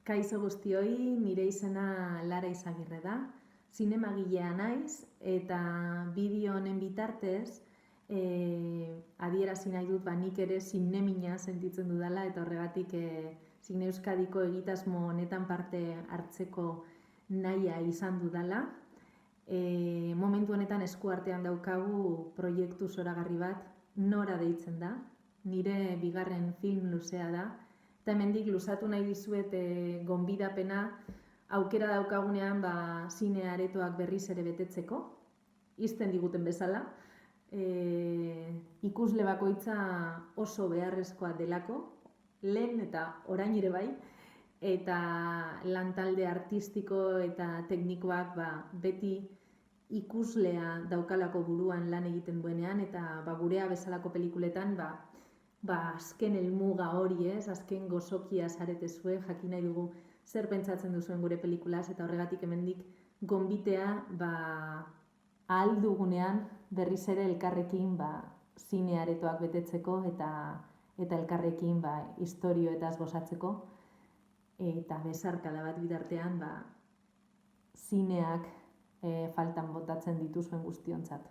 Kaixo guztioi, nire izena Lara Izagirre da, zinemagilea naiz eta bideo honen bitartez adierazi nahi dut nik ere zinemina sentitzen dudala eta horregatik Zine Euskadiko egitasmo honetan parte hartzeko nahia izan dudala. Momentu honetan eskuartean daukagu proiektu zoragarri bat, Nora deitzen da, nire bigarren film luzea da, eta hemendik luzatu nahi dizuet gonbidapena aukera daukagunean zine aretoak berriz ere betetzeko, izten diguten bezala, ikusle bakoitza oso beharrezkoa delako, lehen eta orain ere bai, eta lantalde artistiko eta teknikoak beti ikuslea daukalako buruan lan egiten duenean, eta gurea bezalako pelikuletan azken helmuga hori azken gozokia zaretezue, jakin nahi dugu zer pentsatzen duzuen gure pelikulaz, eta horregatik hemendik gonbitea ahal dugunean berriz ere elkarrekin zine aretoak betetzeko eta elkarrekin istorioetaz gozatzeko, eta besarkada bat bitartean zineak faltan botatzen dituzuen guztiontzat.